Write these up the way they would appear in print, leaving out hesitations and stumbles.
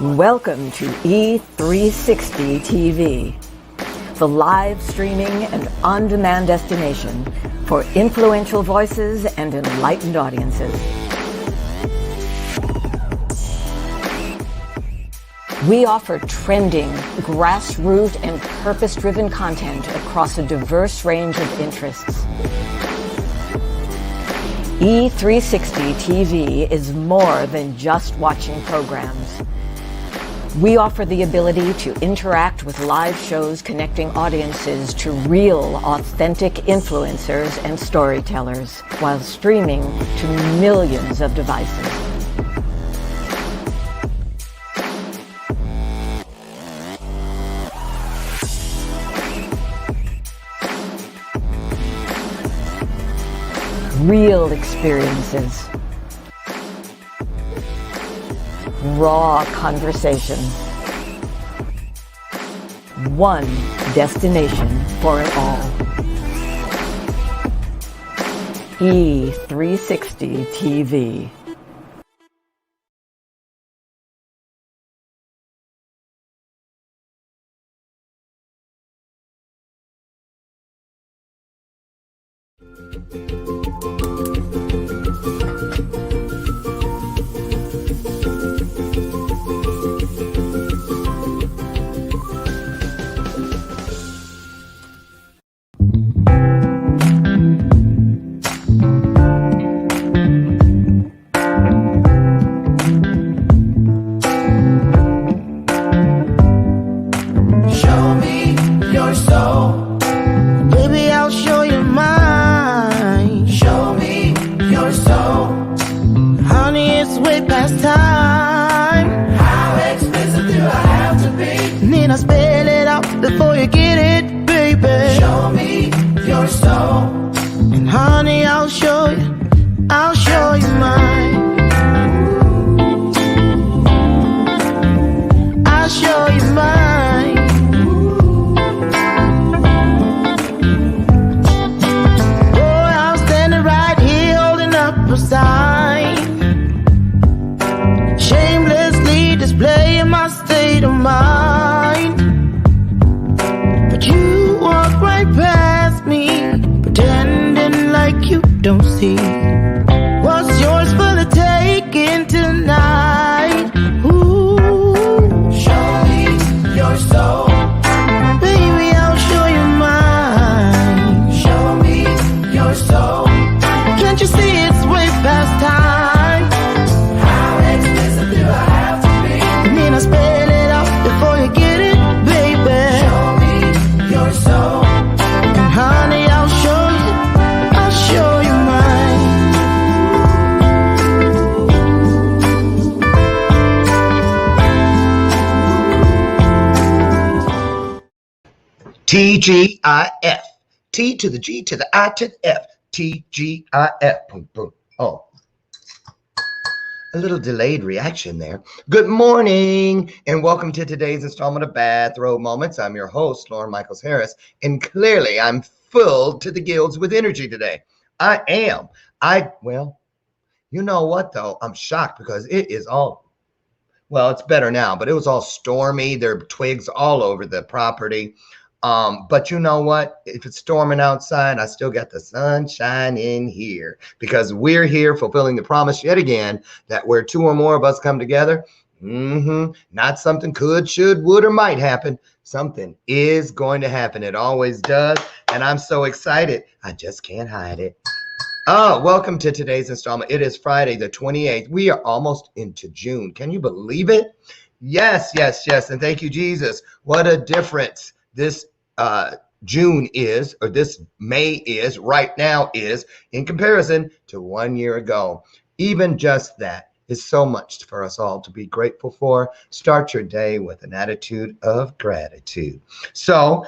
Welcome to E360 TV, the live streaming and on-demand destination for influential voices and enlightened audiences. We offer trending, grassroots, and purpose-driven content across a diverse range of interests. E360 TV is more than just watching programs. We offer the ability to interact with live shows connecting audiences to real, authentic influencers and storytellers while streaming to millions of devices. Real experiences. Raw conversation. One destination for it all. E360 TV. TGIF. T to the G to the I to the F. TGIF. Boom, boom. Oh, a little delayed reaction there. Good morning and welcome to today's installment of Bathrobe Moments. I'm your host, Lauren Michaels Harris, and clearly I'm filled to the gills with energy today. I am. Well, you know what though? I'm shocked because it is all, well, it's better now, but it was all stormy. There are twigs all over the property. But you know what? If it's storming outside, I still got the sunshine in here because we're here fulfilling the promise yet again that where two or more of us come together, not something could, should, would, or might happen. Something is going to happen. It always does. And I'm so excited. I just can't hide it. Oh, welcome to today's installment. It is Friday, the 28th. We are almost into June. Can you believe it? Yes, yes, yes. And thank you, Jesus. What a difference this June is, or this May is, right now is, in comparison to 1 year ago. Even just that is so much for us all to be grateful for. Start your day with an attitude of gratitude. So,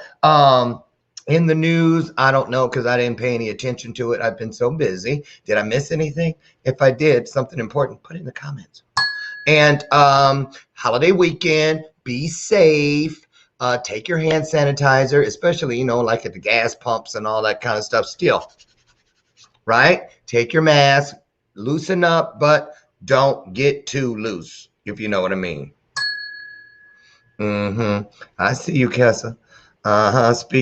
in the news, I don't know because I didn't pay any attention to it. I've been so busy. Did I miss anything? If I did, something important, put it in the comments. And holiday weekend, be safe. Take your hand sanitizer, especially, like at the gas pumps and all that kind of stuff still, right? Take your mask, loosen up, but don't get too loose, if you know what I mean. Mm-hmm. I see you, KESSA. KESSA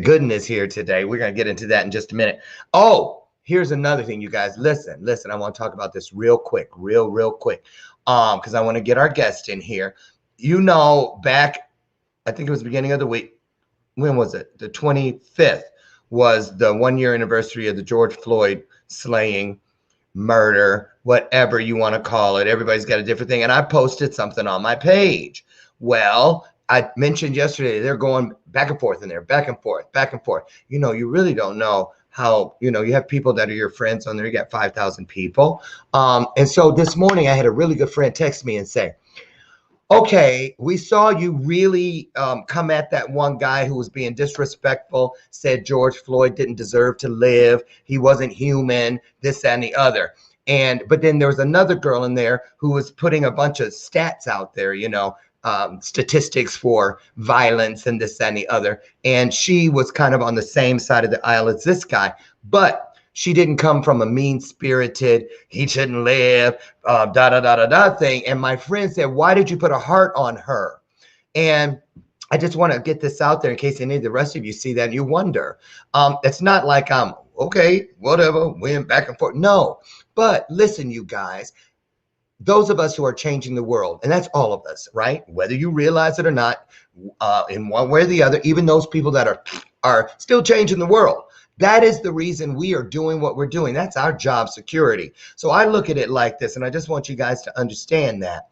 Gooden is here today. We're going to get into that in just a minute. Oh, here's another thing, you guys. Listen. I want to talk about this real quick, real quick. Because I want to get our guest in here. You know, back, I think it was the beginning of the week. When was it? The 25th was the 1-year anniversary of the George Floyd slaying, murder, whatever you want to call it. Everybody's got a different thing. And I posted something on my page. Well, I mentioned yesterday, they're going back and forth in there, back and forth. You know, you really don't know how, you know, you have people that are your friends on there. You got 5,000 people. And so this morning I had a really good friend text me and say, okay, we saw you really come at that one guy who was being disrespectful, said George Floyd didn't deserve to live. He wasn't human, this, that, and the other. But then there was another girl in there who was putting a bunch of stats out there, you know, statistics for violence and this, that, and the other. And she was kind of on the same side of the aisle as this guy. But she didn't come from a mean-spirited, he shouldn't live, thing. And my friend said, why did you put a heart on her? And I just want to get this out there in case any of the rest of you see that and you wonder. It's not like I'm, okay, whatever, went back and forth. No, but listen, you guys, those of us who are changing the world, and that's all of us, right? Whether you realize it or not, in one way or the other, even those people that are still changing the world. That is the reason we are doing what we're doing. That's our job security. So I look at it like this, and I just want you guys to understand that.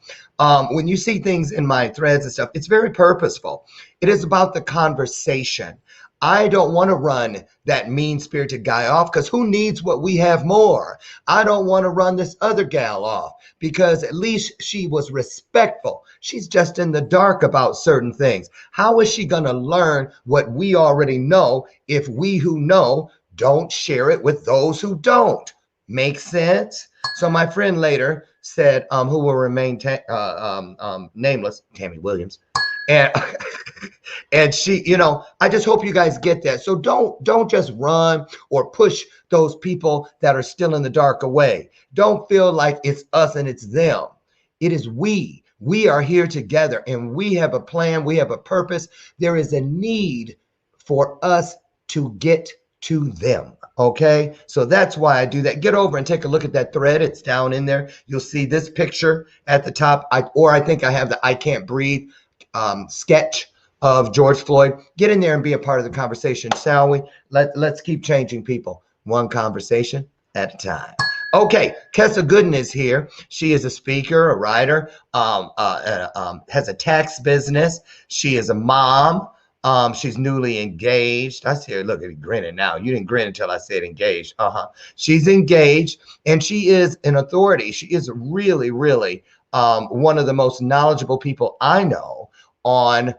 When you see things in my threads and stuff, it's very purposeful. It is about the conversation. I don't want to run that mean-spirited guy off because who needs what we have more? I don't want to run this other gal off because at least she was respectful. She's just in the dark about certain things. How is she going to learn what we already know if we who know don't share it with those who don't? Make sense? So my friend later said, who will remain nameless, Tammy Williams, and she, you know, I just hope you guys get that. So don't just run or push those people that are still in the dark away. Don't feel like it's us and it's them. It is we. We are here together and we have a plan. We have a purpose. There is a need for us to get to them. Okay, so that's why I do that. Get over and take a look at that thread. It's down in there. You'll see this picture at the top. I think I have the I Can't Breathe sketch of George Floyd. Get in there and be a part of the conversation, shall we? Let's keep changing people one conversation at a time. Okay, KESSA Gooden is here. She is a speaker, a writer, has a tax business. She is a mom. She's newly engaged. I see her, look at her grinning now. You didn't grin until I said engaged. She's engaged and she is an authority. She is really, really one of the most knowledgeable people I know on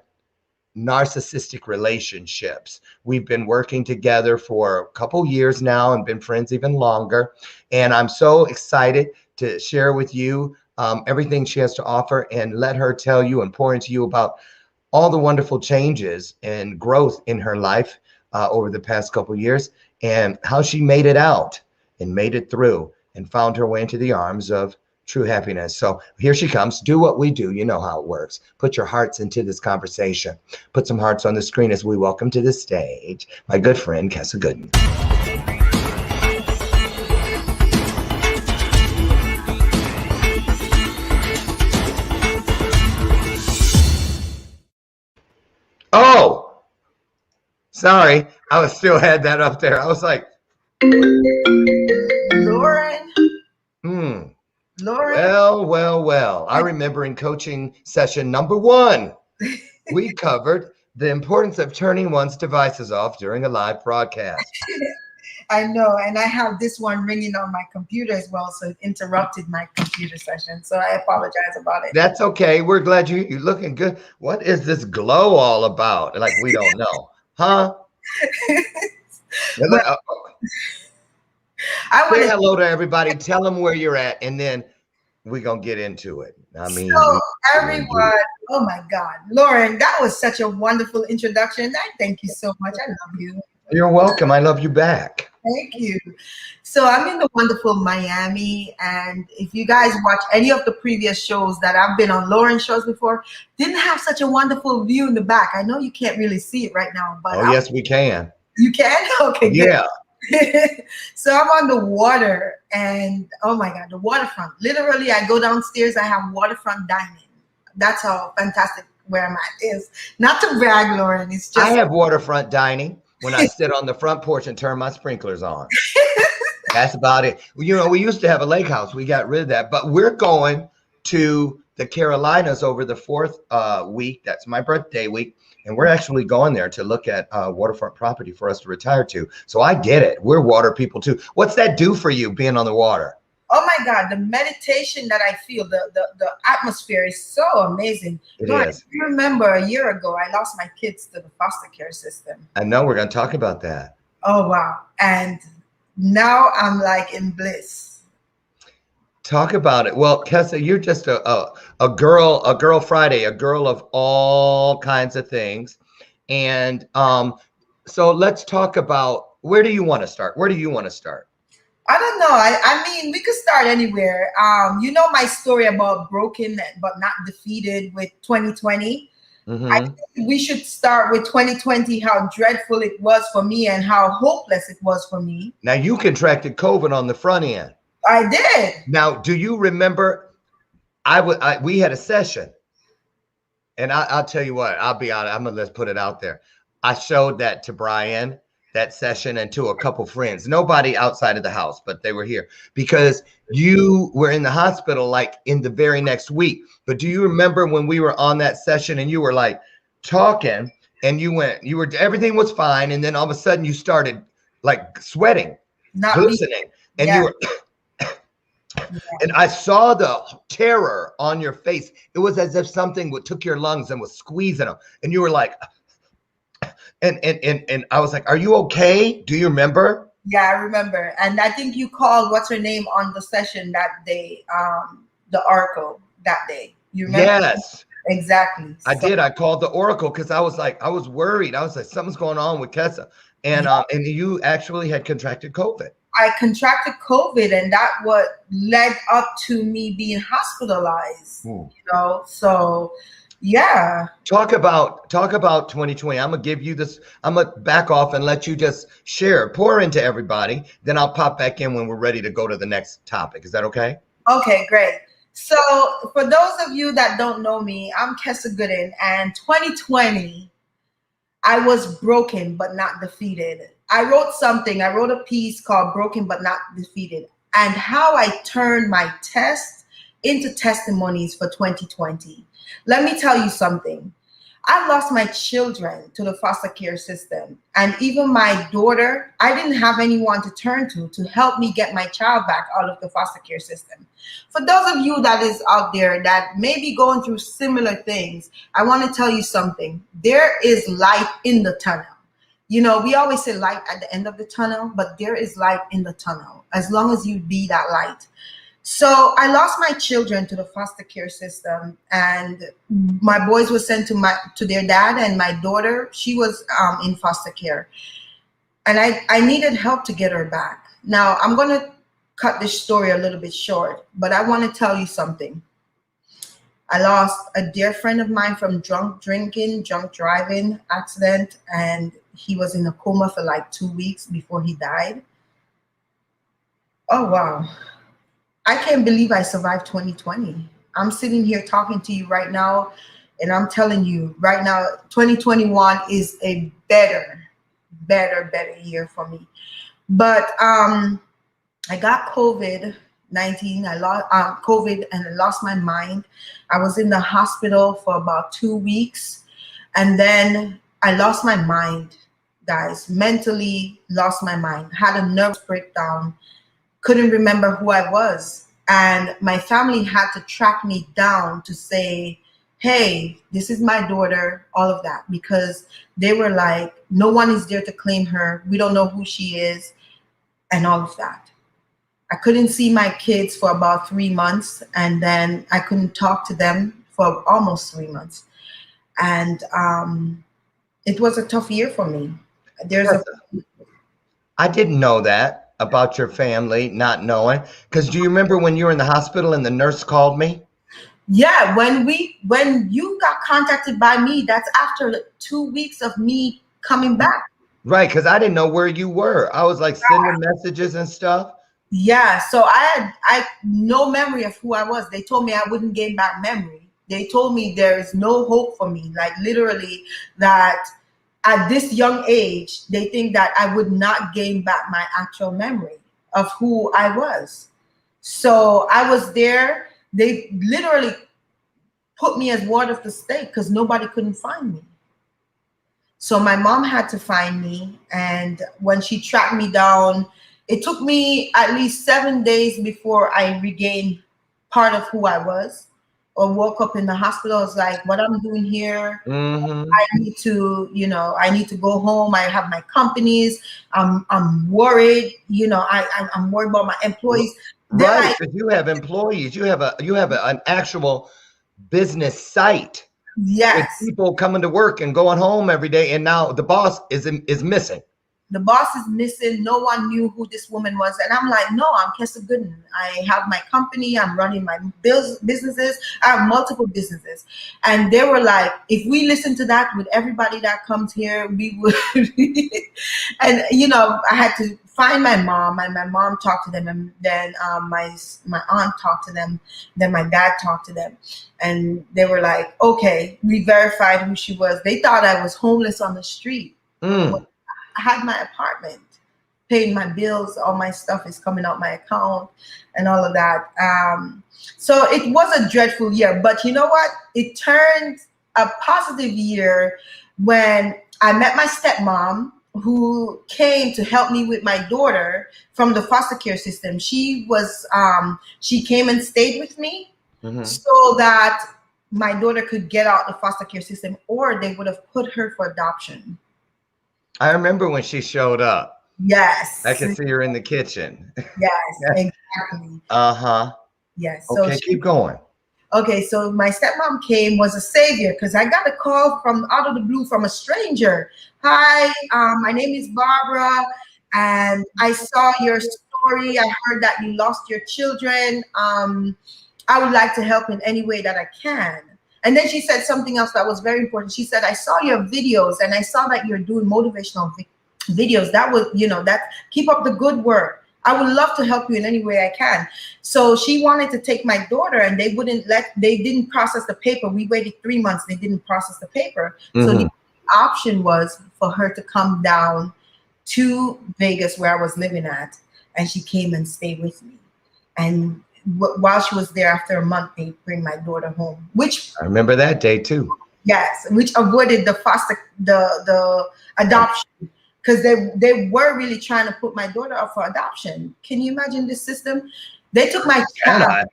narcissistic relationships. We've been working together for a couple years now and been friends even longer. And I'm so excited to share with you everything she has to offer and let her tell you and pour into you about all the wonderful changes and growth in her life over the past couple years and how she made it out and made it through and found her way into the arms of true happiness. So here she comes. Do what we do. You know how it works. Put your hearts into this conversation. Put some hearts on the screen as we welcome to the stage my good friend, KESSA Gooden. Oh, sorry. I still had that up there. I was like, Lauren. Lauren. Well. I remember in coaching session number 1, we covered the importance of turning one's devices off during a live broadcast. I know, and I have this one ringing on my computer as well, so it interrupted my computer session. So I apologize about it. That's okay. We're glad you're looking good. What is this glow all about? Like we don't know, huh? Well, I want say hello to everybody. Tell them where you're at, and then we're gonna get into it. I mean, so everyone. Oh my God, Lauren, that was such a wonderful introduction. I thank you so much. I love you. You're welcome. I love you back. Thank you. So I'm in the wonderful Miami, and if you guys watch any of the previous shows that I've been on, Lauren shows before, didn't have such a wonderful view in the back. I know you can't really see it right now, but Oh, yes, we can. you can? Okay, Yeah. good. So I'm on the water, and oh my God, the waterfront. Literally, I go downstairs, I have waterfront dining. That's how fantastic where I'm at is. Not to brag, Lauren, it's just. I have waterfront dining when I sit on the front porch and turn my sprinklers on. That's about it. You know, we used to have a lake house. We got rid of that, but we're going to the Carolinas over the 4th week. That's my birthday week. And we're actually going there to look at waterfront property for us to retire to. So I get it. We're water people too. What's that do for you being on the water? Oh my God, the meditation that I feel, the atmosphere is so amazing. It Lord, is. I remember a year ago, I lost my kids to the foster care system. I know we're going to talk about that. Oh, wow. And now I'm like in bliss. Talk about it. Well, KESSA, you're just a girl Friday, a girl of all kinds of things. And so let's talk about, where do you want to start? Where do you want to start? I don't know. I mean, we could start anywhere. You know my story about broken but not defeated with 2020. Mm-hmm. I think we should start with 2020, how dreadful it was for me and how hopeless it was for me. Now, you contracted COVID on the front end. I did. Now, do you remember, we had a session, and I'll tell you what, I'll be honest, let's put it out there. I showed that to Brian, that session, and to a couple friends, nobody outside of the house, but they were here because you were in the hospital like in the very next week. But do you remember when we were on that session and you were like talking and everything was fine. And then all of a sudden you started like sweating, glistening, and you were, and I saw the terror on your face. It was as if something took your lungs and was squeezing them. And you were like, and I was like, are you okay? Do you remember? Yeah, I remember. And I think you called, what's her name, on the session that day, the Oracle that day. You remember? Yes. Exactly. I did. I called the Oracle because I was worried. I was like, something's going on with KESSA. And and you actually had contracted COVID. I contracted COVID, and that what led up to me being hospitalized. You know, so yeah. Talk about 2020. I'm gonna give you this. I'm gonna back off and let you just share, pour into everybody. Then I'll pop back in when we're ready to go to the next topic. Is that okay? Okay, great. So for those of you that don't know me, I'm KESSA GOODEN, and 2020, I was broken but not defeated. I wrote a piece called Broken But Not Defeated, and how I turned my test into testimonies for 2020. Let me tell you something. I lost my children to the foster care system, and even my daughter, I didn't have anyone to turn to help me get my child back out of the foster care system. For those of you that is out there that may be going through similar things, I want to tell you something. There is light in the tunnel. You know, we always say light at the end of the tunnel, but there is light in the tunnel as long as you be that light. So I lost my children to the foster care system, and my boys were sent to their dad, and my daughter, she was in foster care, and I needed help to get her back. Now I'm going to cut this story a little bit short, but I want to tell you something. I lost a dear friend of mine from drunk driving accident, and he was in a coma for like 2 weeks before he died. Oh, wow. I can't believe I survived 2020. I'm sitting here talking to you right now, and I'm telling you right now, 2021 is a better year for me. But I got COVID-19. I lost COVID, and I lost my mind. I was in the hospital for about 2 weeks, and then I lost my mind, guys. Mentally lost my mind. Had a nervous breakdown. Couldn't remember who I was. And my family had to track me down to say, hey, this is my daughter, all of that, because they were like, no one is there to claim her. We don't know who she is, and all of that. I couldn't see my kids for about 3 months, and then I couldn't talk to them for almost 3 months. And it was a tough year for me. I didn't know that about your family, not knowing. Because do you remember when you were in the hospital and the nurse called me? Yeah, when you got contacted by me, that's after 2 weeks of me coming back. Right, because I didn't know where you were. I was like sending messages and stuff. Yeah, so I no memory of who I was. They told me I wouldn't gain back memory. They told me there is no hope for me. Like literally that at this young age, they think that I would not gain back my actual memory of who I was. So I was there. They literally put me as ward of the state because nobody couldn't find me. So my mom had to find me, and when she tracked me down, it took me at least 7 days before I regained part of who I was, or woke up in the hospital. I was like, what I'm doing here, Mm-hmm. I need to, I need to go home. I have my companies. I'm worried, I'm worried about my employees. They're Right, like, because you have employees. An actual business site with yes. people coming to work and going home every day, and now the boss is missing. The boss is missing. No one knew who this woman was. And I'm like, no, I'm KESSA GOODEN. I have my company. I'm running my businesses. I have multiple businesses. And they were like, if we listen to that with everybody that comes here, we would. And, I had to find my mom, and my mom talked to them. And then my aunt talked to them. Then my dad talked to them. And they were like, okay, we verified who she was. They thought I was homeless on the street. Mm. I had my apartment, paying my bills, all my stuff is coming out my account and all of that. So it was a dreadful year, but you know what? It turned a positive year when I met my stepmom, who came to help me with my daughter from the foster care system. She came and stayed with me so that my daughter could get out the foster care system, or they would have put her for adoption. I remember when she showed up. Yes. I could see her in the kitchen. Yes, exactly. Uh-huh. Yes. Okay, keep going. Okay, so my stepmom was a savior, because I got a call from out of the blue from a stranger. Hi, my name is Barbara, and I saw your story. I heard that you lost your children. I would like to help in any way that I can. And then she said something else that was very important. She said, I saw your videos, and I saw that you're doing motivational videos. That was, keep up the good work. I would love to help you in any way I can. So she wanted to take my daughter, and they didn't process the paper. We waited 3 months. They didn't process the paper. So the option was for her to come down to Vegas, where I was living at. And she came and stayed with me. And while she was there, after a month, they bring my daughter home, which I remember that day too. Yes, which avoided the adoption, because they were really trying to put my daughter up for adoption. Can you imagine this system? They took my child.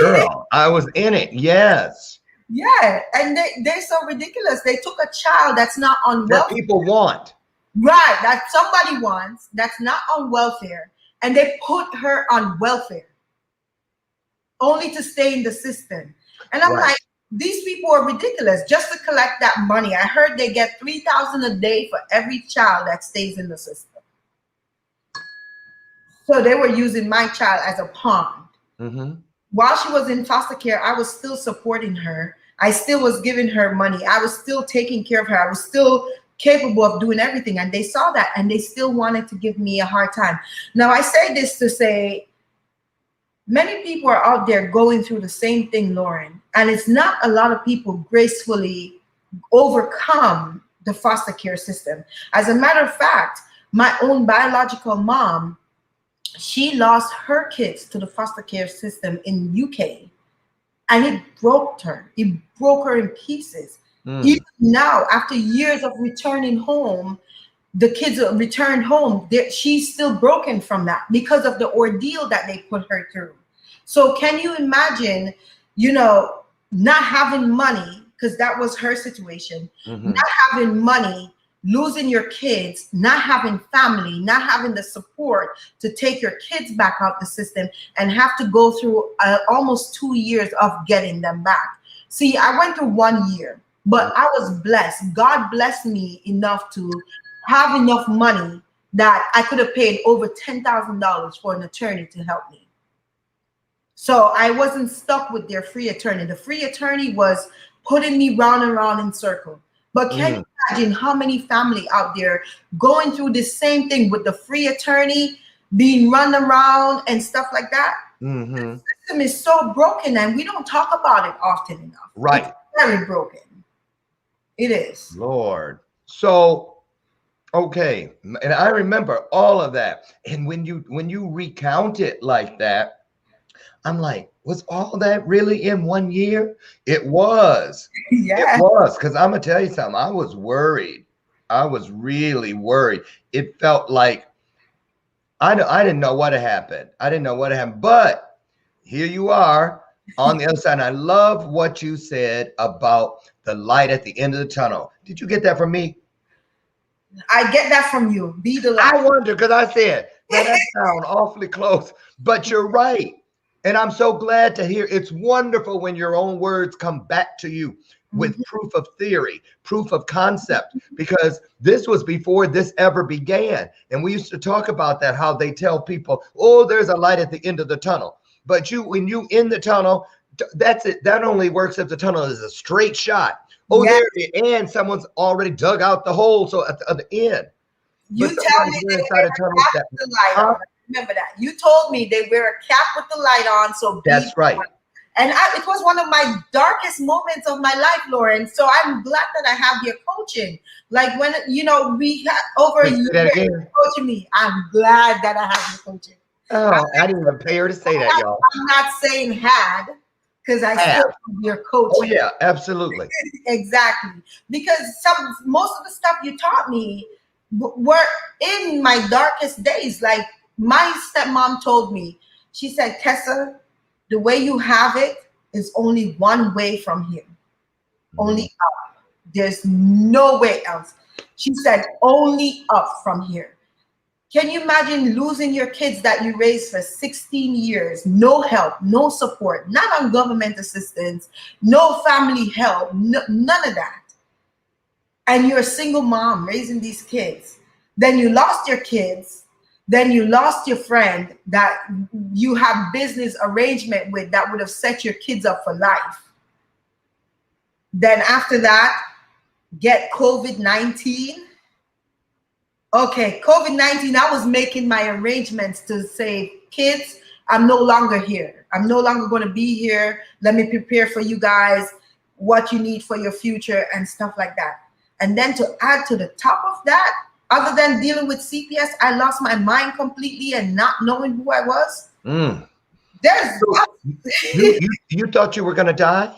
Girl, I was in it. Yes. Yeah, and they're so ridiculous. They took a child that's not on That welfare. people want. Right, that somebody wants, that's not on welfare, and they put her on welfare, only to stay in the system. And I'm like, these people are ridiculous just to collect that money. I heard they get $3,000 a day for every child that stays in the system. So they were using my child as a pawn. While she was in foster care, I was still supporting her. I still was giving her money. I was still taking care of her. I was still capable of doing everything. And they saw that, and they still wanted to give me a hard time. Now, I say this to say, many people are out there going through the same thing, Lauren, and it's not a lot of people gracefully overcome the foster care system. As a matter of fact, my own biological mom, she lost her kids to the foster care system in UK, and it broke her. It broke her in pieces. Even now, after years of returning home, the kids returned home, she's still broken from that because of the ordeal that they put her through. So can you imagine, not having money, because that was her situation, not having money, losing your kids, not having family, not having the support to take your kids back out the system, and have to go through almost 2 years of getting them back. See, I went through 1 year, but I was blessed. God blessed me enough to have enough money that I could have paid over $10,000 for an attorney to help me. So I wasn't stuck with their free attorney. The free attorney was putting me round and round in circle. But can you imagine how many family out there going through the same thing with the free attorney, being run around and stuff like that? The system is so broken, and we don't talk about it often enough. Right. It's very broken. It is. Lord. So, okay. And I remember all of that. And when you recount it like that, I'm like, was all that really in 1 year? It was. Yeah. It was. Because I'm going to tell you something. I was worried. I was really worried. It felt like I didn't know what had happened. I didn't know what happened. But here you are on the other side. And I love what you said about the light at the end of the tunnel. Did you get that from me? I get that from you. Be the light. I wonder, because I said, that sounds awfully close. But you're right. And I'm so glad to hear. It's wonderful when your own words come back to you with proof of theory, proof of concept, because this was before this ever began. And we used to talk about that, how they tell people, oh, there's a light at the end of the tunnel. But when you in the tunnel, that's it. That only works if the tunnel is a straight shot. Oh, there at the end, someone's already dug out the hole. So at the end. You tell me they wear a cap with the light on. Remember that. You told me they wear a cap with the light on. So that's right. And it was one of my darkest moments of my life, Lauren. So I'm glad that I have your coaching. Like when, we had over a year coaching me. I'm glad that I have your coaching. Oh, I didn't even pay her to say that, y'all. I'm not saying had, because I still have your coaching. Oh, yeah, absolutely. Exactly. Because most of the stuff you taught me were in my darkest days. Like my stepmom told me, she said, Kessa, the way you have it is only one way from here, only up. There's no way else. She said, only up from here. Can you imagine losing your kids that you raised for 16 years? No help, no support, not on government assistance, no family help, none of that. And you're a single mom raising these kids. Then you lost your kids. Then you lost your friend that you have business arrangement with that would have set your kids up for life. Then after that, get COVID-19. Okay, COVID-19, I was making my arrangements to say, kids, I'm no longer here. I'm no longer going to be here. Let me prepare for you guys what you need for your future and stuff like that. And then to add to the top of that, other than dealing with CPS, I lost my mind completely and not knowing who I was. You thought you were going to die?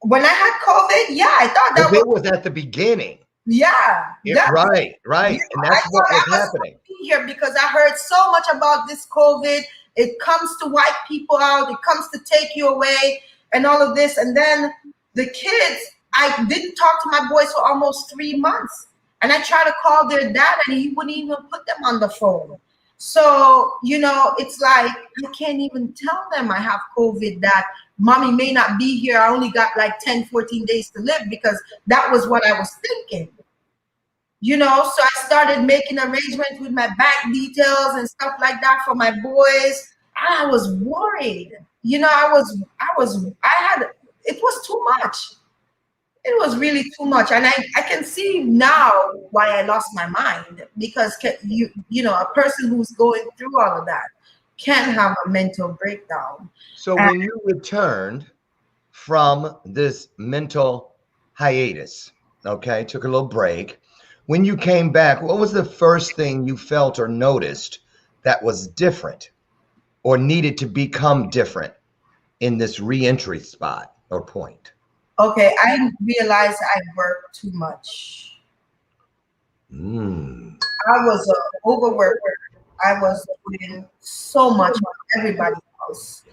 When I had COVID, yeah, I thought that was at the beginning. Yeah. Right. Yeah, and that's what was happening. Here because I heard so much about this COVID. It comes to wipe people out. It comes to take you away and all of this. And then the kids, I didn't talk to my boys for almost 3 months. And I tried to call their dad and he wouldn't even put them on the phone. So, it's like, I can't even tell them I have COVID, that mommy may not be here. I only got like 10, 14 days to live, because that was what I was thinking. So I started making arrangements with my bank details and stuff like that for my boys. I was worried. It was too much. It was really too much. And I can see now why I lost my mind, because a person who's going through all of that can have a mental breakdown. So when you returned from this mental hiatus, okay, took a little break, when you came back, what was the first thing you felt or noticed that was different or needed to become different in this reentry spot or point? Okay, I realized I worked too much. I was an overworker. I was doing so much for everybody else,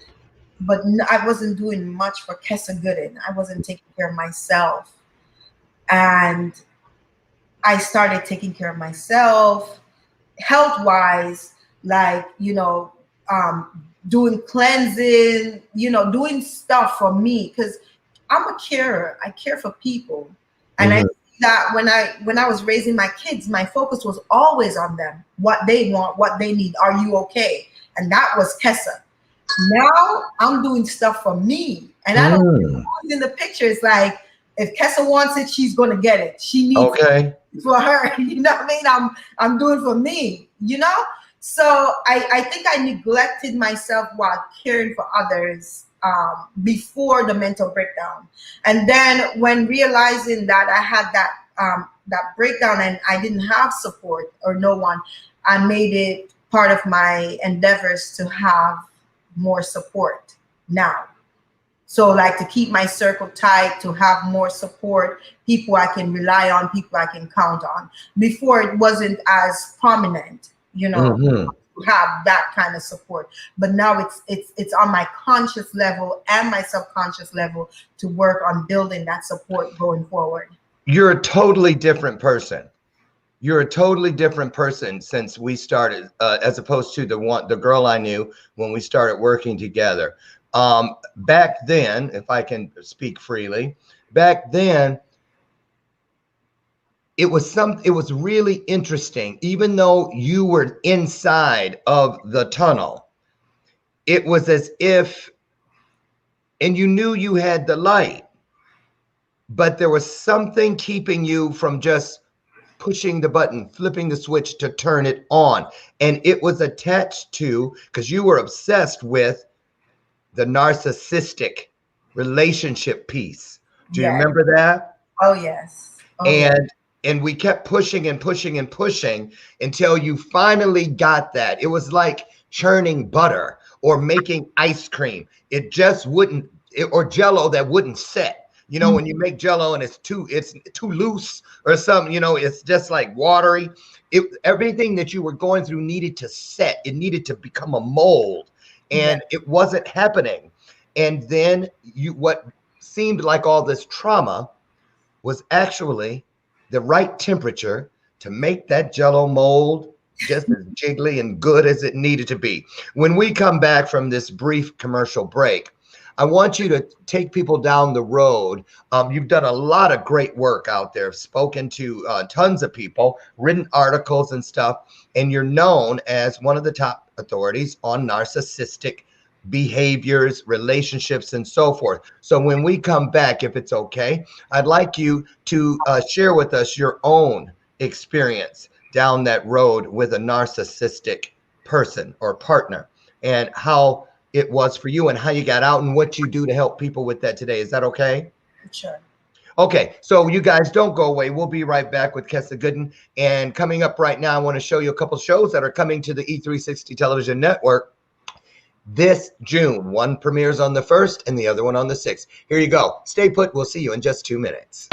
but I wasn't doing much for KESSA GOODEN. I wasn't taking care of myself. And I started taking care of myself, health-wise, like, doing cleansing, doing stuff for me, because I'm a carer. I care for people. And I see that when I was raising my kids, my focus was always on them, what they want, what they need. Are you okay? And that was KESSA. Now I'm doing stuff for me, and I don't in the picture. It's like if KESSA wants it, she's gonna get it. She needs it for her. You know what I mean? I'm doing for me. You know. So I think I neglected myself while caring for others before the mental breakdown, and then when realizing that I had that breakdown and I didn't have support or no one, I made it part of my endeavors to have more support now. So like to keep my circle tight, to have more support, people I can rely on, people I can count on. Before it wasn't as prominent, you know, to have that kind of support. But now it's on my conscious level and my subconscious level to work on building that support going forward. You're a totally different person. You're a totally different person since we started, as opposed to the girl I knew when we started working together. Back then, if I can speak freely, back then, it was really interesting. Even though you were inside of the tunnel, it was as if, and you knew you had the light, but there was something keeping you from just pushing the button, flipping the switch to turn it on. And it was attached to, because you were obsessed with the narcissistic relationship piece. Do you remember that? Oh, yes. Oh, and we kept pushing and pushing and pushing until you finally got that. It was like churning butter or making ice cream. It just wouldn't, or Jell-O that wouldn't set. You know, when you make Jell-O and it's too loose or something, you know, it's just like watery. Everything that you were going through needed to set. It needed to become a mold, and it wasn't happening. And then what seemed like all this trauma was actually the right temperature to make that Jell-O mold just as jiggly and good as it needed to be. When we come back from this brief commercial break, I want you to take people down the road. You've done a lot of great work out there, spoken to tons of people, written articles and stuff, and you're known as one of the top authorities on narcissistic behaviors, relationships, and so forth. So when we come back, if it's okay, I'd like you to share with us your own experience down that road with a narcissistic person or partner, and how it was for you and how you got out and what you do to help people with that today. Is that okay? Sure. Okay, so you guys don't go away. We'll be right back with KESSA GOODEN. And coming up right now, I want to show you a couple shows that are coming to the E360 television network this June. One premieres on the 1st and the other one on the 6th. Here you go. Stay put. We'll see you in just 2 minutes.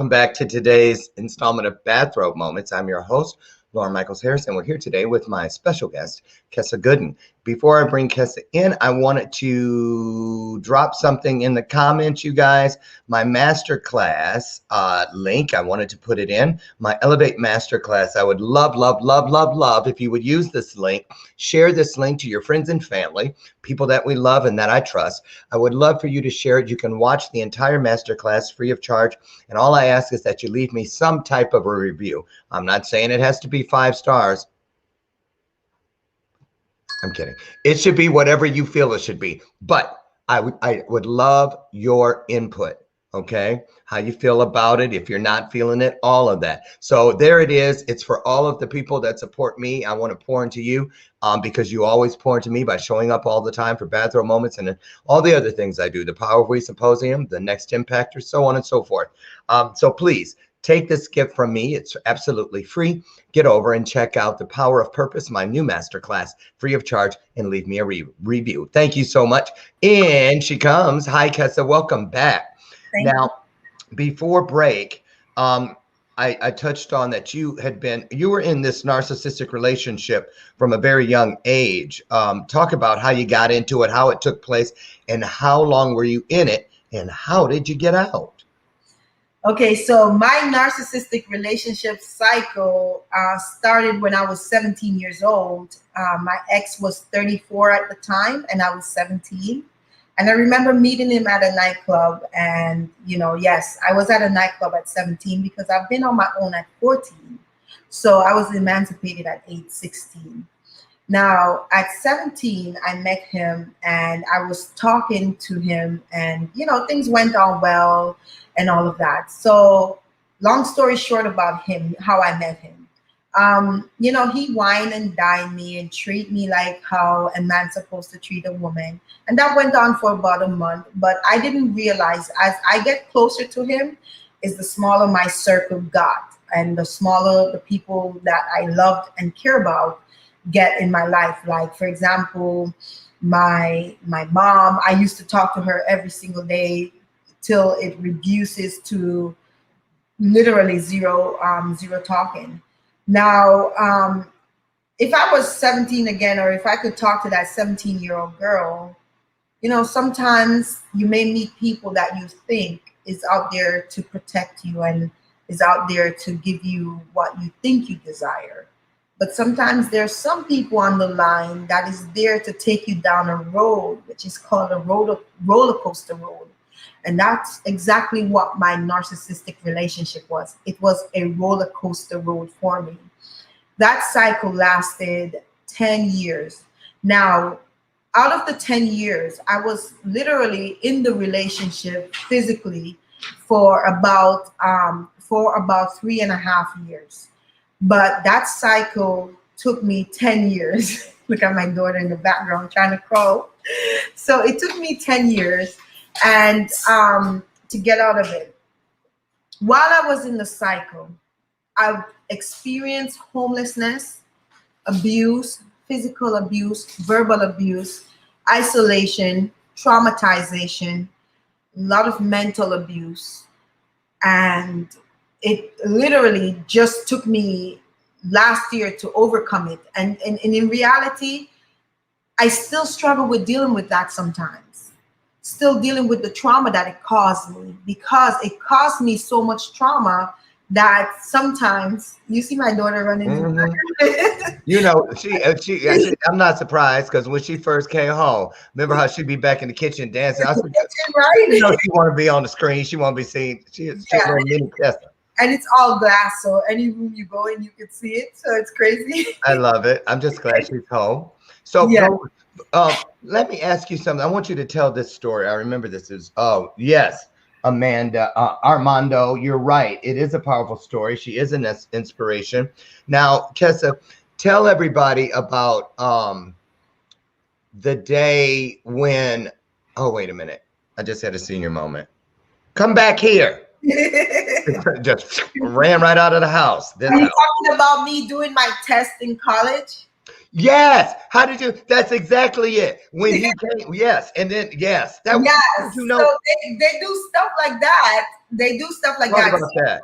welcome back to today's installment of Bathrobe Moments. I'm your host, Lauren Michaels Harris, and we're here today with my special guest, KESSA GOODEN. Before I bring KESSA in, I wanted to drop something in the comments, you guys. My masterclass link, I wanted to put it in. My Elevate Masterclass. I would love, love, love, love, love if you would use this link. Share this link to your friends and family, people that we love and that I trust. I would love for you to share it. You can watch the entire masterclass free of charge. And all I ask is that you leave me some type of a review. I'm not saying it has to be 5 stars. I'm kidding. It should be whatever you feel it should be. But I would love your input. Okay, how you feel about it, if you're not feeling it, all of that. So there it is. It's for all of the people that support me. I want to pour into you because you always pour into me by showing up all the time for Bathrobe Moments and all the other things I do, the Power of We Symposium, the Next Impactor, so on and so forth. So please take this gift from me. It's absolutely free. Get over and check out The Power of Purpose, my new masterclass, free of charge, and leave me a review. Thank you so much. In she comes. Hi, KESSA. Welcome back. Now, before break, I touched on that you were in this narcissistic relationship from a very young age. Talk about how you got into it, how it took place, and how long were you in it, and how did you get out? Okay, so my narcissistic relationship cycle started when I was 17 years old. My ex was 34 at the time, and I was 17. And I remember meeting him at a nightclub. And, you know, yes, I was at a nightclub at 17 because I've been on my own at 14. So I was emancipated at age 16. Now, at 17, I met him and I was talking to him and, you know, things went on well and all of that. So long story short about him, how I met him. You know, he wine and dine me and treat me like how a man's supposed to treat a woman. And that went on for about a month, but I didn't realize as I get closer to him is the smaller my circle got and the smaller the people that I loved and care about get in my life. Like, for example, my mom, I used to talk to her every single day till it reduces to literally zero talking. Now, if I was 17 again, or if I could talk to that 17-year-old girl, you know, sometimes you may meet people that you think is out there to protect you and is out there to give you what you think you desire. But sometimes there's some people on the line that is there to take you down a road, which is called a roller coaster road. And that's exactly what my narcissistic relationship was. It was a roller coaster road for me. That cycle lasted 10 years. Now, out of the 10 years, I was literally in the relationship physically for about 3.5 years. But that cycle took me 10 years. Look at my daughter in the background trying to crawl. So it took me 10 years and to get out of it. While I was in the cycle, I experienced homelessness, abuse, physical abuse, verbal abuse, isolation, traumatization, a lot of mental abuse. And it literally just took me last year to overcome it. And in reality, I still struggle with dealing with that sometimes. Still dealing with the trauma that it caused me, because it caused me so much trauma that sometimes you see my daughter running. Mm-hmm. You know, I'm not surprised because when she first came home, remember how she'd be back in the kitchen dancing. I said, right? You know, she want to be on the screen. She want to be seen. She's a mini KESSA. And it's all glass, so any room you go in, you can see it. So it's crazy. I love it. I'm just glad she's home. So yeah. let me ask you something. I want you to tell this story. I remember this is, oh, yes, Amanda, Armando, you're right. It is a powerful story. She is an inspiration. Now, KESSA, tell everybody about the day when, oh, wait a minute. I just had a senior moment. Come back here. Just ran right out of the house. Are you talking about me doing my test in college? Yes. How did you? That's exactly it. When he came, yes, and then yes, that yes. You know, so they do stuff like that. They do stuff like Talk that. About that.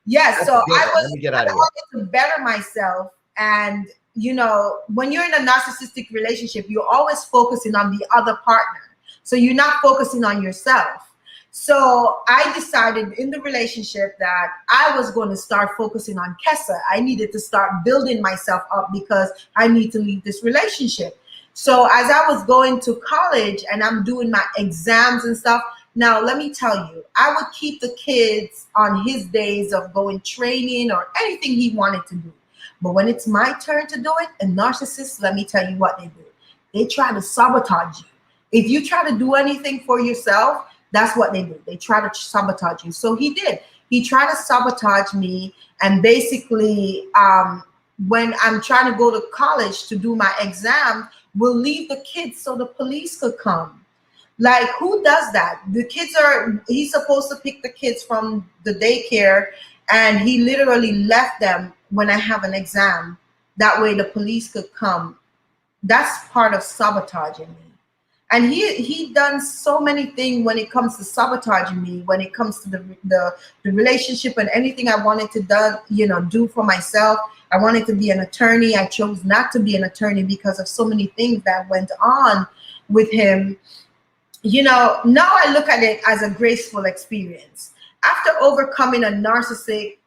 Yes. That's So a I good one. Let was, me get I out of here. wanted to better myself. And, you know, when you're in a narcissistic relationship, you're always focusing on the other partner. So you're not focusing on yourself. So I decided in the relationship that I was going to start focusing on KESSA. I needed to start building myself up because I need to leave this relationship. So as I was going to college and I'm doing my exams and stuff, now let me tell you, I would keep the kids on his days of going training or anything he wanted to do. But when it's my turn to do it, a narcissist, let me tell you what they do. They try to sabotage you. If you try to do anything for yourself, that's what they do. They try to sabotage you. So he did. He tried to sabotage me. And basically, when I'm trying to go to college to do my exam, we'll leave the kids so the police could come. Like, who does that? The kids are, he's supposed to pick the kids from the daycare, and he literally left them when I have an exam. That way the police could come. That's part of sabotaging me. And he done so many things when it comes to sabotaging me, when it comes to the relationship and anything I wanted to do for myself. I wanted to be an attorney. I chose not to be an attorney because of so many things that went on with him. You know, now I look at it as a graceful experience. After overcoming a narcissistic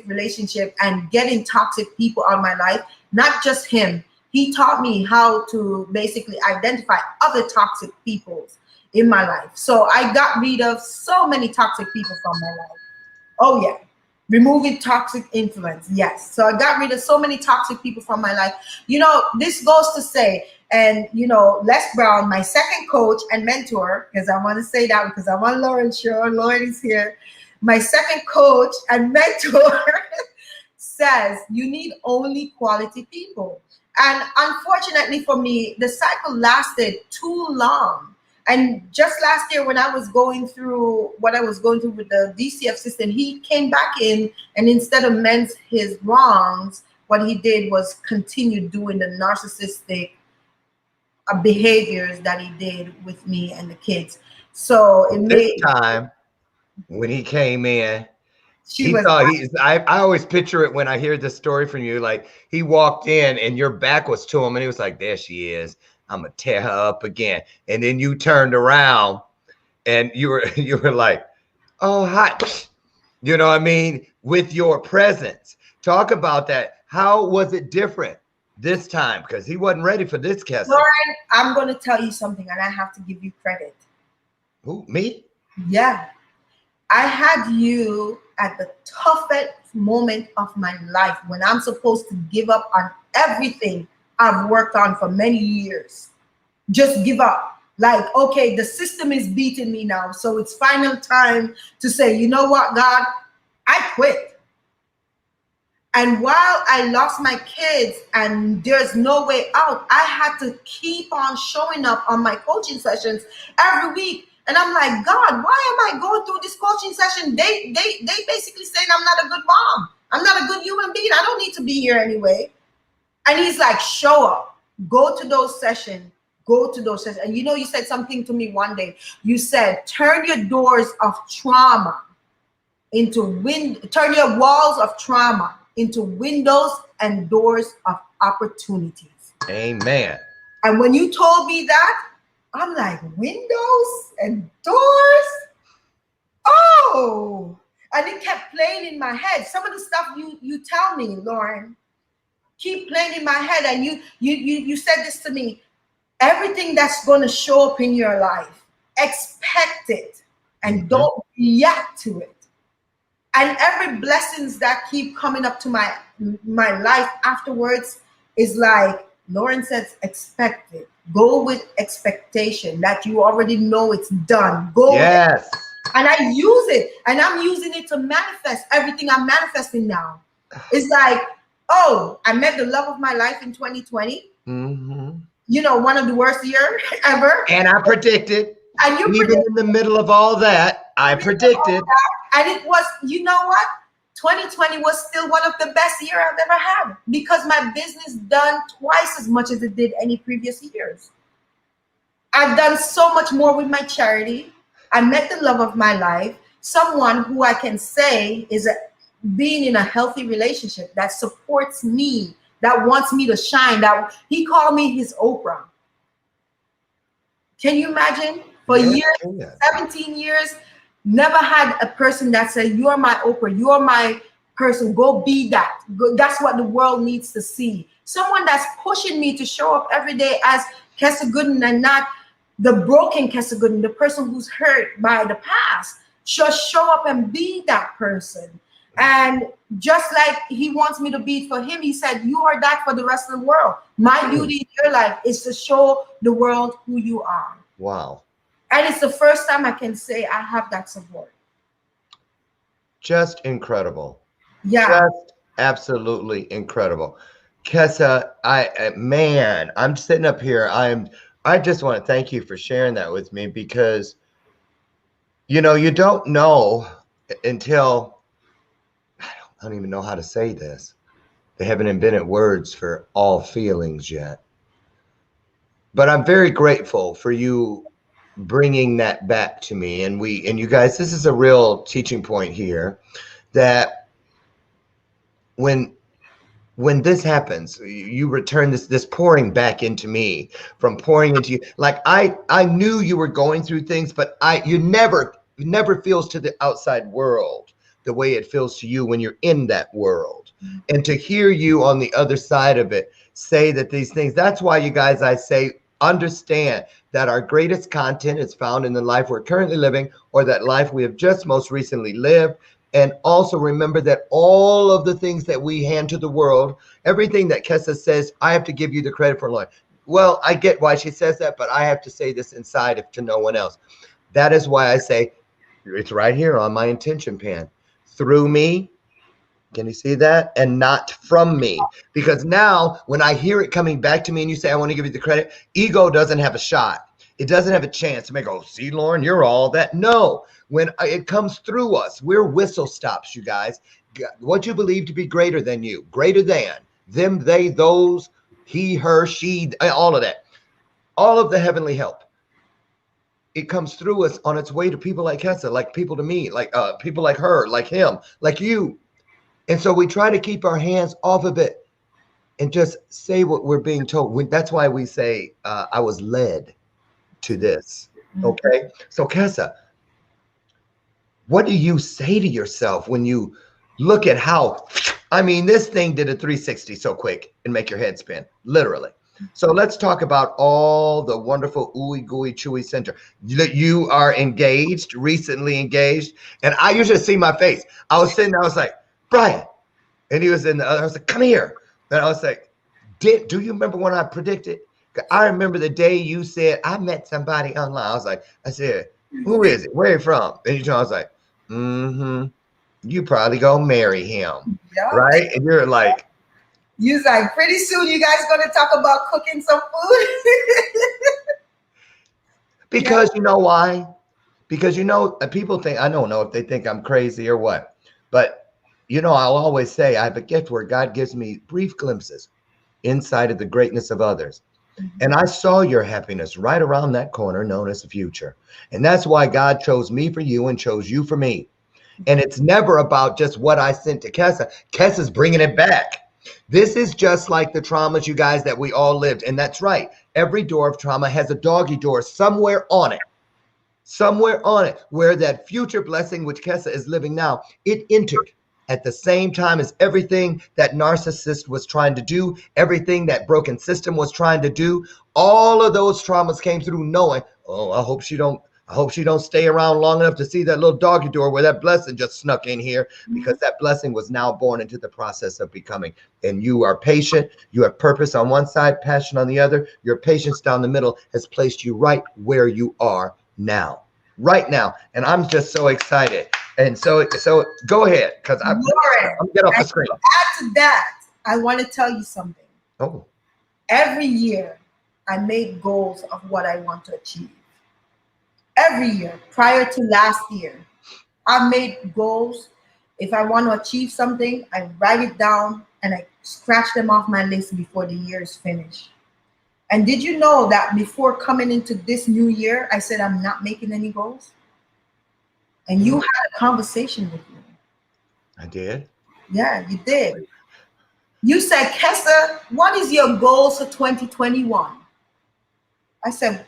relationship and getting toxic people out of my life, not just him, he taught me how to basically identify other toxic people in my life. So I got rid of so many toxic people from my life. Oh yeah. Removing toxic influence. Yes. So I got rid of so many toxic people from my life. You know, this goes to say, and you know, Les Brown, my second coach and mentor, because I want to say that because I want Lauren sure. Lauren is here. My second coach and mentor says you need only quality people. And unfortunately for me, the cycle lasted too long. And just last year, when I was going through what I was going through with the DCF system, he came back in, and instead of mend his wrongs, what he did was continue doing the narcissistic behaviors that he did with me and the kids. So it This made time when he came in, she he was thought I always picture it when I hear this story from you, like he walked in and your back was to him and he was like, there she is. I'm gonna tear her up again. And then you turned around and you were like, oh hi. You know what I mean? With your presence. Talk about that. How was it different this time? Because he wasn't ready for this, KESSA. Lauren, I'm gonna tell you something, and I have to give you credit. Who, me? Yeah. I had you at the toughest moment of my life when I'm supposed to give up on everything I've worked on for many years. Just give up. Like, okay, the system is beating me now. So it's final time to say, you know what, God, I quit. And while I lost my kids and there's no way out, I had to keep on showing up on my coaching sessions every week. And I'm like, God, why am I going through this coaching session? They basically saying I'm not a good mom. I'm not a good human being. I don't need to be here anyway. And he's like, show up, go to those sessions, go to those sessions. And you know, you said something to me one day. You said, turn your doors of trauma into turn your walls of trauma into windows and doors of opportunities. Amen. And when you told me that, I'm like, windows and doors? Oh, and it kept playing in my head. Some of the stuff you tell me, Lauren, keep playing in my head. And you said this to me, everything that's going to show up in your life, expect it and don't react to it. And every blessings that keep coming up to my life afterwards is like, Lauren says, expect it. Go with expectation that you already know it's done. Go yes. with it. And I use it. And I'm using it to manifest everything I'm manifesting now. It's like, oh, I met the love of my life in 2020. Mm-hmm. You know, one of the worst years ever. And I predicted. And you even in the middle of all that, I predicted. And it was, you know what? 2020 was still one of the best years I've ever had because my business done twice as much as it did any previous years. I've done so much more with my charity. I met the love of my life, someone who I can say is being in a healthy relationship that supports me, that wants me to shine. That he called me his Oprah. Can you imagine? For Yeah, years, yeah. 17 years, never had a person that said, "You're my Oprah. You're my person. Go be that." That's what the world needs to see. Someone that's pushing me to show up every day as KESSA Gooden, and not the broken KESSA Gooden, the person who's hurt by the past. Just show up and be that person. And just like he wants me to be for him, he said, "You are that for the rest of the world. My duty in your life is to show the world who you are." Wow. And it's the first time I can say I have that support. Just incredible. Yeah. Just absolutely incredible. KESSA, man, I'm sitting up here. I just want to thank you for sharing that with me, because you know, you don't know until, I don't even know how to say this. They haven't invented words for all feelings yet. But I'm very grateful for you bringing that back to me. And you guys, this is a real teaching point here, that when this happens, you return this pouring back into me, from pouring into you. Like I knew you were going through things, but it never feels to the outside world the way it feels to you when you're in that world. And to hear you on the other side of it say that these things, that's why, you guys, I say, understand that our greatest content is found in the life we're currently living, or that life we have just most recently lived. And also remember that all of the things that we hand to the world, everything that KESSA says, I have to give you the credit for life. Well, I get why she says that, but I have to say this inside to no one else. That is why I say, it's right here on my intention pan. Through me, can you see that? And not from me. Because now when I hear it coming back to me and you say, I want to give you the credit, ego doesn't have a shot. It doesn't have a chance to make, oh, see, Lauren, you're all that. No, when it comes through us, we're whistle stops, you guys. What you believe to be greater than you, greater than them, they, those, he, her, she, all of that, all of the heavenly help. It comes through us on its way to people like KESSA, like people to me, like people like her, like him, like you. And so we try to keep our hands off of it and just say what we're being told. That's why we say, I was led to this. Okay. So KESSA, what do you say to yourself when you look at how, I mean, this thing did a 360 so quick and make your head spin, literally. So let's talk about all the wonderful ooey gooey chewy center. You are engaged, recently engaged. And I usually see my face. I was sitting there, I was like, Brian. And he was in the other, I was like, come here. And I was like, do you remember when I predicted? I remember the day you said, I met somebody online. I said, who is it? Where are you from? And I was like, you probably gonna marry him. Yeah. Right? And you're like, you're like, pretty soon you guys gonna talk about cooking some food. Because you know why? Because, you know, people think, I don't know if they think I'm crazy or what, but you know, I'll always say I have a gift where God gives me brief glimpses inside of the greatness of others. And I saw your happiness right around that corner known as the future. And that's why God chose me for you and chose you for me. And it's never about just what I sent to KESSA. KESSA's bringing it back. This is just like the traumas, you guys, that we all lived. And that's right. Every door of trauma has a doggy door somewhere on it. Somewhere on it, where that future blessing, which KESSA is living now, it entered at the same time as everything that narcissist was trying to do, everything that broken system was trying to do. All of those traumas came through knowing, oh, I hope she don't stay around long enough to see that little doggy door where that blessing just snuck in here, because that blessing was now born into the process of becoming. And you are patient. You have purpose on one side, passion on the other. Your patience down the middle has placed you right where you are now, right now. And I'm just so excited. And so go ahead, because I'm get off the screen. Add to that, I want to tell you something. Oh. Every year, I make goals of what I want to achieve. Every year, prior to last year, I made goals. If I want to achieve something, I write it down and I scratch them off my list before the year is finished. And did you know that before coming into this new year, I said I'm not making any goals? And you had a conversation with me. I did. Yeah, you did. You said, Kessa, what is your goals for 2021? I said,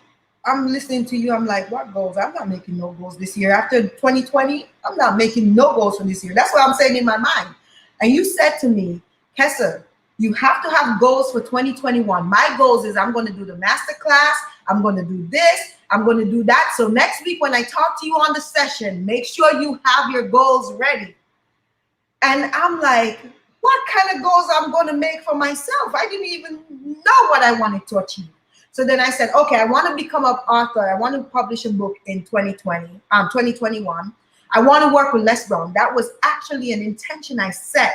I'm listening to you. I'm like, what goals? I'm not making no goals this year. After 2020, I'm not making no goals for this year. That's what I'm saying in my mind. And you said to me, Kessa, you have to have goals for 2021. My goals is I'm going to do the master class. I'm going to do this. I'm going to do that. So next week when I talk to you on the session, make sure you have your goals ready. And I'm like, what kind of goals I'm going to make for myself? I didn't even know what I wanted to achieve. So then I said, okay, I want to become an author. I want to publish a book in 2021. I want to work with Les Brown. That was actually an intention I set.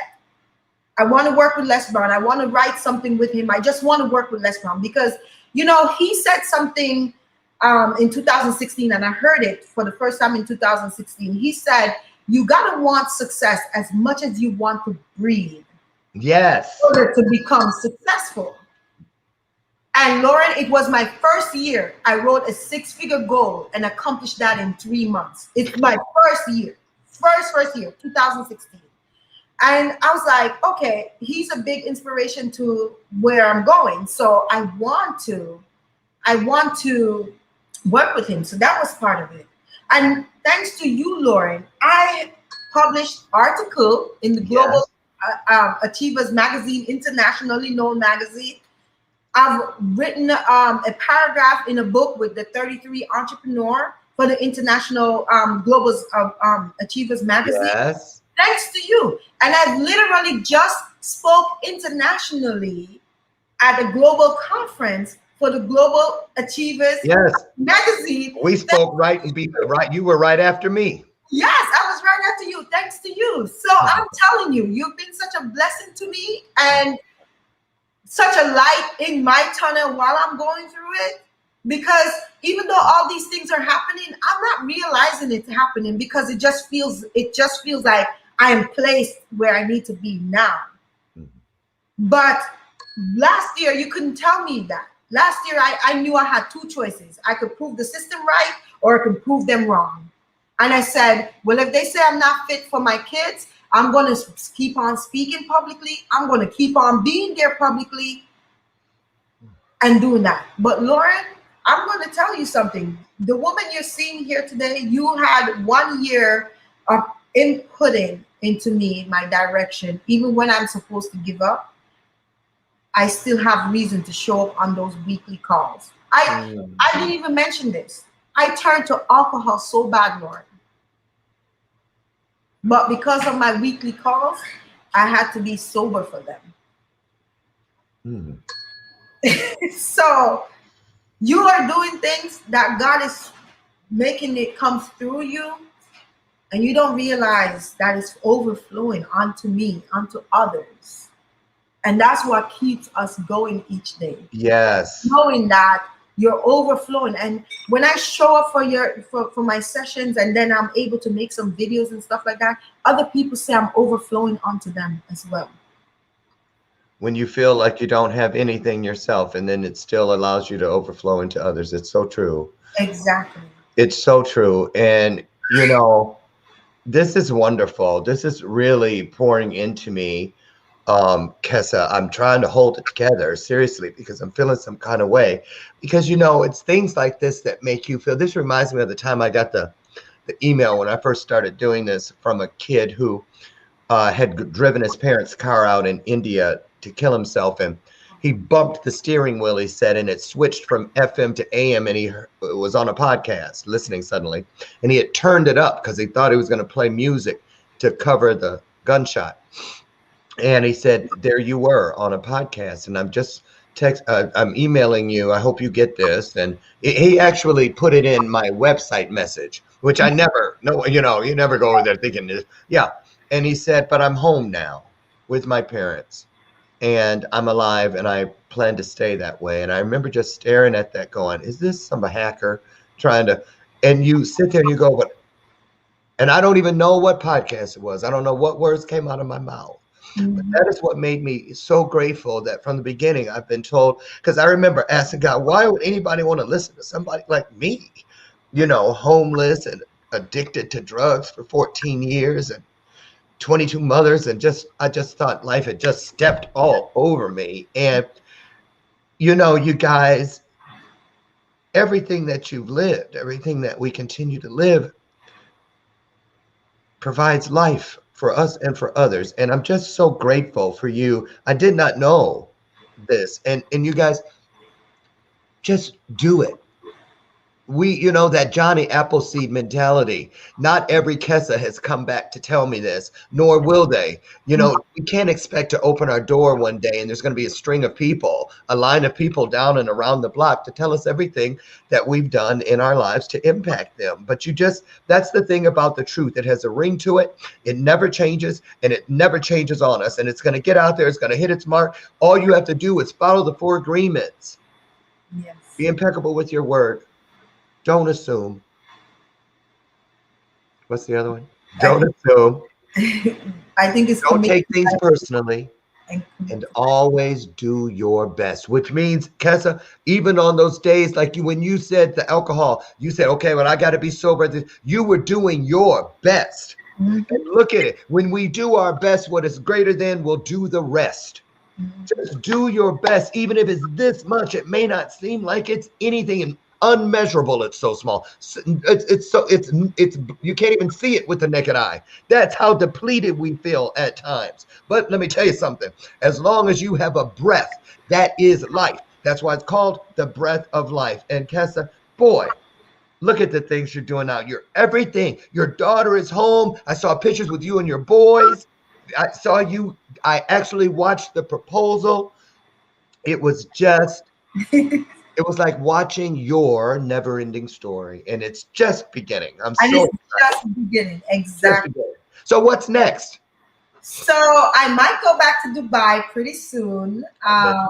I want to work with Les Brown. I want to write something with him. I just want to work with Les Brown because, you know, he said something in 2016, and I heard it for the first time in 2016. He said, you got to want success as much as you want to breathe. Yes. In order to become successful. And Lauren, it was my first year. I wrote a 6-figure goal and accomplished that in 3 months. It's my first year, first year, 2016. And I was like, okay, he's a big inspiration to where I'm going. So I want to work with him. So that was part of it. And thanks to you, Lauren, I published article in the Global Achievers magazine, internationally known magazine. I've written a paragraph in a book with the 33 entrepreneur for the International Global Achievers magazine. Yes. Thanks to you. And I've literally just spoke internationally at a global conference for the Global Achievers magazine. We spoke right. You were right after me. Yes, I was right after you. Thanks to you. So I'm telling you, you've been such a blessing to me and such a light in my tunnel while I'm going through it. Because even though all these things are happening, I'm not realizing it's happening because it just feels like I am placed where I need to be now. Mm-hmm. But last year, you couldn't tell me that. Last year, I knew I had 2 choices. I could prove the system right or I could prove them wrong. And I said, well, if they say I'm not fit for my kids, I'm going to keep on speaking publicly. I'm going to keep on being there publicly and doing that. But Lauren, I'm going to tell you something. The woman you're seeing here today, you had 1 year of inputting into me, my direction. Even when I'm supposed to give up, I still have reason to show up on those weekly calls. I didn't even mention this. I turned to alcohol so bad, Lauren. But because of my weekly calls, I had to be sober for them. So you are doing things that God is making it come through you, and you don't realize that it's overflowing onto me, onto others. And that's what keeps us going each day. Yes. Knowing that you're overflowing. And when I show up for my sessions and then I'm able to make some videos and stuff like that, other people say I'm overflowing onto them as well. When you feel like you don't have anything yourself and then it still allows you to overflow into others. It's so true. Exactly. It's so true. And, you know, this is wonderful. This is really pouring into me. Kessa, I'm trying to hold it together, seriously, because I'm feeling some kind of way. Because, you know, it's things like this that make you feel. This reminds me of the time I got the email when I first started doing this from a kid who had driven his parents' car out in India to kill himself. And he bumped the steering wheel, he said, and it switched from FM to AM. And he was on a podcast listening suddenly. And he had turned it up because he thought he was going to play music to cover the gunshot. And he said, there you were on a podcast. And I'm just I'm emailing you. I hope you get this. And he actually put it in my website message, which I never know. You know, you never go over there thinking this. Yeah. And he said, but I'm home now with my parents and I'm alive and I plan to stay that way. And I remember just staring at that going, is this some hacker trying to, and you sit there and you go, but, and I don't even know what podcast it was. I don't know what words came out of my mouth. But that is what made me so grateful that from the beginning I've been told, because I remember asking God, why would anybody want to listen to somebody like me, you know, homeless and addicted to drugs for 14 years. And 22 mothers, and I just thought life had just stepped all over me. And you know, you guys, everything that you've lived, everything that we continue to live provides life for us and for others. And I'm just so grateful for you. I did not know this. And you guys, just do it. You know, that Johnny Appleseed mentality. Not every KESSA has come back to tell me this, nor will they. You know, we can't expect to open our door one day and there's going to be a string of people, a line of people down and around the block to tell us everything that we've done in our lives to impact them. But that's the thing about the truth. It has a ring to it. It never changes, and it never changes on us. And it's going to get out there. It's going to hit its mark. All you have to do is follow the 4 agreements. Yes. Be impeccable with your word. Don't assume. What's the other one? Don't assume. I think it's Don't take things personally, and and always do your best. Which means, KESSA, even on those days like when you said the alcohol, you said, okay, well, I got to be sober. You were doing your best. And look at it. When we do our best, what is greater than will do the rest. Just do your best, even if it's this much. It may not seem like it's anything unmeasurable. It's so small. It's you can't even see it with the naked eye. That's how depleted we feel at times. But let me tell you something. As long as you have a breath, that is life. That's why it's called the breath of life. And KESSA, boy, look at the things you're doing now. You're everything. Your daughter is home. I saw pictures with you and your boys. I saw you. I actually watched the proposal. It was just, it was like watching your never-ending story, and it's just beginning. I'm and so it's just beginning. Exactly. So what's next? So I might go back to Dubai pretty soon. I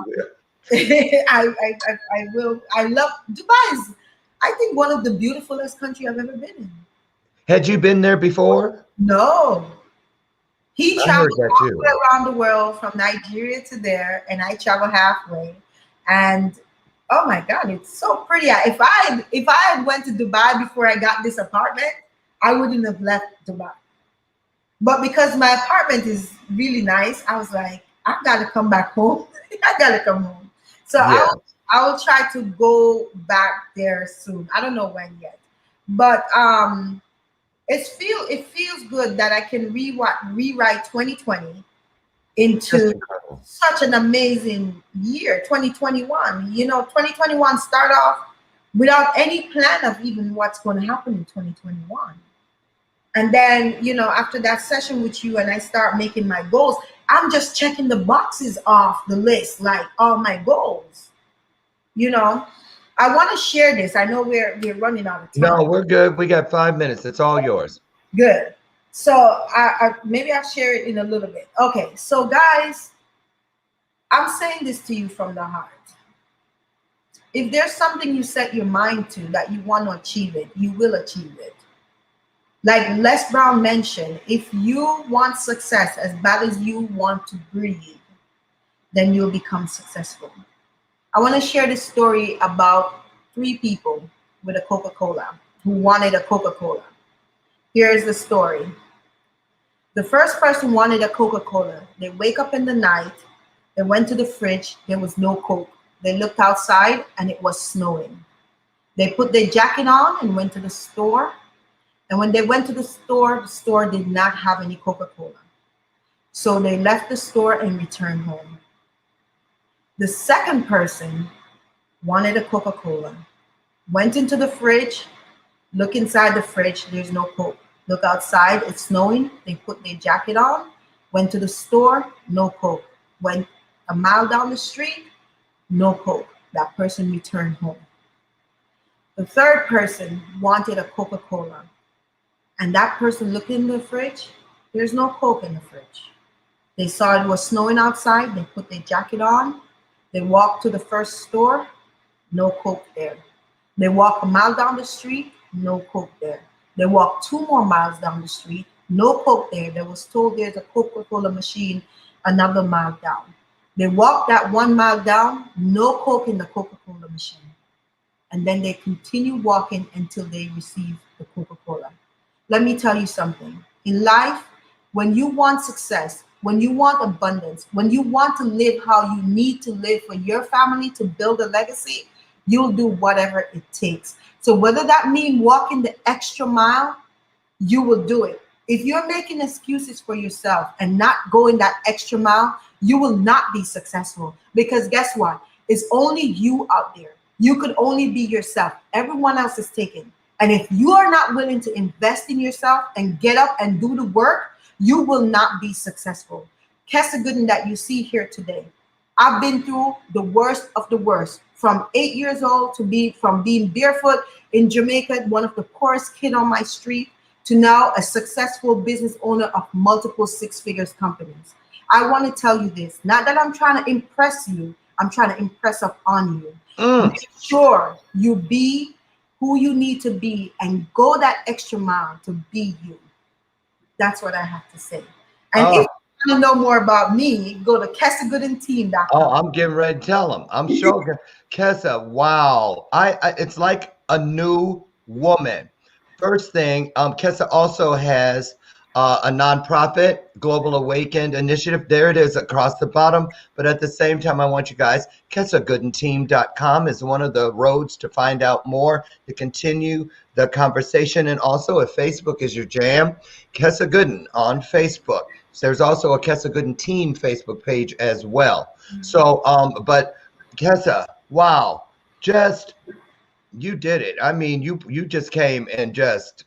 will. I love Dubai. Is, I think, one of the beautifulest country I've ever been in. Had you been there before? No. He I traveled heard that all too. the way around the world from Nigeria to there, and I travel halfway. And oh my God, it's so pretty. If I had went to Dubai before I got this apartment, I wouldn't have left Dubai. But because my apartment is really nice, I was like, I gotta come back home. I gotta come home. So Yeah. I will try to go back there soon. I don't know when yet, but it feels good that I can rewrite 2020 into such an amazing year. 2021. You know, 2021 start off without any plan of even what's going to happen in 2021. And then, you know, after that session with you and I start making my goals, I'm just checking the boxes off the list, like all my goals. You know, I want to share this. I know we're running out of time. No, we're good. We got 5 minutes. It's all yours. Good. So I maybe I'll share it in a little bit. Okay. So guys, I'm saying this to you from the heart. If there's something you set your mind to that you want to achieve it, you will achieve it. Like Les Brown mentioned, if you want success as bad as you want to breathe, then you'll become successful. I want to share this story about 3 people with a Coca-Cola who wanted a Coca-Cola. Here's the story. The first person wanted a Coca-Cola. They wake up in the night, they went to the fridge, there was no Coke. They looked outside and it was snowing. They put their jacket on and went to the store. And when they went to the store did not have any Coca-Cola. So they left the store and returned home. The second person wanted a Coca-Cola, went into the fridge, look inside the fridge, there's no Coke. Look outside, it's snowing. They put their jacket on, went to the store, no Coke. Went a mile down the street, no Coke. That person returned home. The third person wanted a Coca-Cola. And that person looked in the fridge, there's no Coke in the fridge. They saw it was snowing outside, they put their jacket on, they walked to the first store, no Coke there. They walked a mile down the street, no Coke there. They walked 2 more miles down the street, no Coke there. They was told there's a Coca-Cola machine another mile down. They walked that 1 mile down, no Coke in the Coca-Cola machine. And then they continued walking until they received the Coca-Cola. Let me tell you something. In life, when you want success, when you want abundance, when you want to live how you need to live for your family to build a legacy, you'll do whatever it takes. So whether that means walking the extra mile, you will do it. If you're making excuses for yourself and not going that extra mile, you will not be successful. Because guess what? It's only you out there. You could only be yourself. Everyone else is taken. And if you are not willing to invest in yourself and get up and do the work, you will not be successful. KESSA GOODEN that you see here today, I've been through the worst of the worst. From 8 years old from being barefoot in Jamaica, one of the poorest kids on my street, to now a successful business owner of multiple six-figures companies. I want to tell you this, not that I'm trying to impress you, I'm trying to impress upon you. Make sure you be who you need to be and go that extra mile to be you. That's what I have to say. And if you want to know more about me, go to KESSAGoodenTeam.com. Oh, I'm getting ready to tell them. I'm sure. KESSA, wow. It's like a new woman. First thing, KESSA also has a nonprofit, Global Awakened Initiative. There it is across the bottom. But at the same time, I want you guys, KESSAGoodenTeam.com is one of the roads to find out more, to continue the conversation. And also, if Facebook is your jam, KESSA GOODEN on Facebook. So there's also a KESSA GOODEN Team Facebook page as well. So, but KESSA, wow, you did it. I mean, you just came and just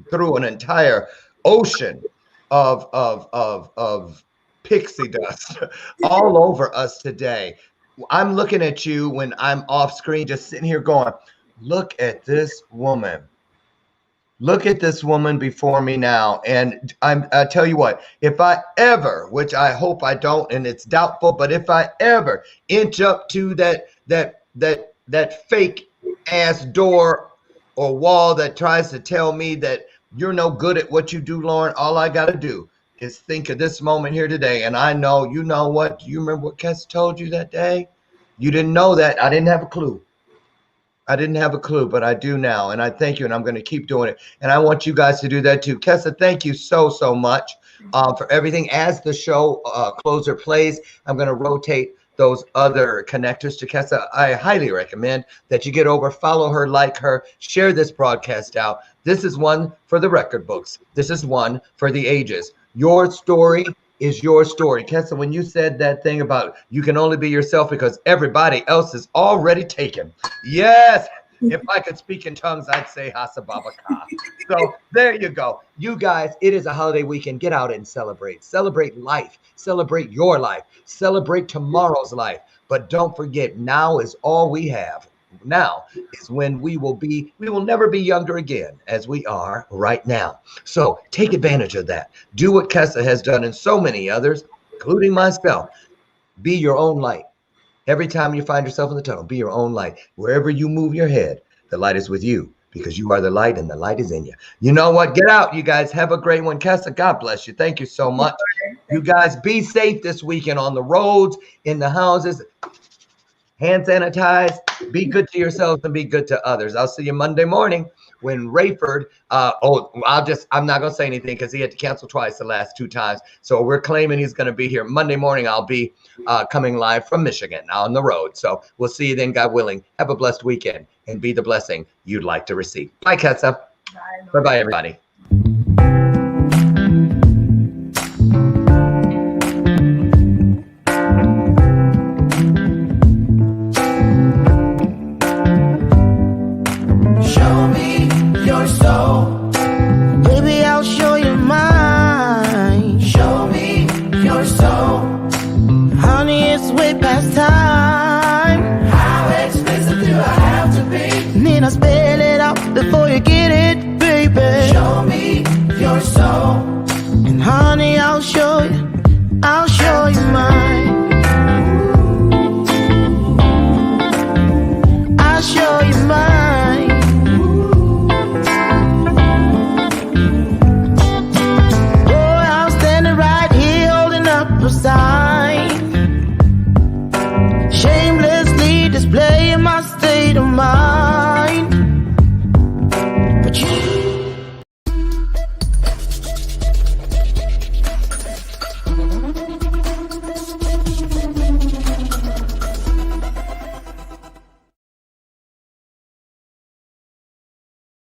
threw an entire ocean of pixie dust all over us today. I'm looking at you when I'm off screen, just sitting here going, look at this woman. Look at this woman before me now. And I tell you what, if I ever, which I hope I don't, and it's doubtful, but if I ever inch up to that fake ass door or wall that tries to tell me that you're no good at what you do, Lauren, all I got to do is think of this moment here today. And I know, you know what? Do you remember what KESSA told you that day? You didn't know that. I didn't have a clue. I didn't have a clue, but I do now. And I thank you, and I'm going to keep doing it. And I want you guys to do that too. KESSA, thank you so much for everything. As the show closer plays, I'm going to rotate those other connectors to KESSA. I highly recommend that you get over, follow her, like her, share this broadcast out. This is one for the record books. This is one for the ages. Your story is your story. KESSA, when you said that thing about you can only be yourself because everybody else is already taken. Yes. If I could speak in tongues, I'd say Hasababaka. So there you go. You guys, it is a holiday weekend. Get out and celebrate. Celebrate life. Celebrate your life. Celebrate tomorrow's life. But don't forget, now is all we have. Now is when we will never be younger again as we are right now. So take advantage of that. Do what KESSA has done and so many others, including myself. Be your own light. Every time you find yourself in the tunnel, be your own light. Wherever you move your head, the light is with you because you are the light and the light is in you. You know what? Get out, you guys. Have a great one. KESSA, God bless you. Thank you so much. You guys be safe this weekend on the roads, in the houses. Hand sanitize. Be good to yourselves and be good to others. I'll see you Monday morning when Rayford, I'm not going to say anything because he had to cancel twice the last 2 times. So we're claiming he's going to be here Monday morning. I'll be coming live from Michigan on the road. So we'll see you then, God willing. Have a blessed weekend and be the blessing you'd like to receive. Bye, KESSA. Bye-bye, everybody. Baby, I'll show you mine. Show me your soul. Honey, it's way past time. How expensive do I have to be? Need I spell it out before you get it, baby? Show me your soul. And honey, I'll show you mine. I'll show you mine. Sign. Shamelessly displaying my state of mind.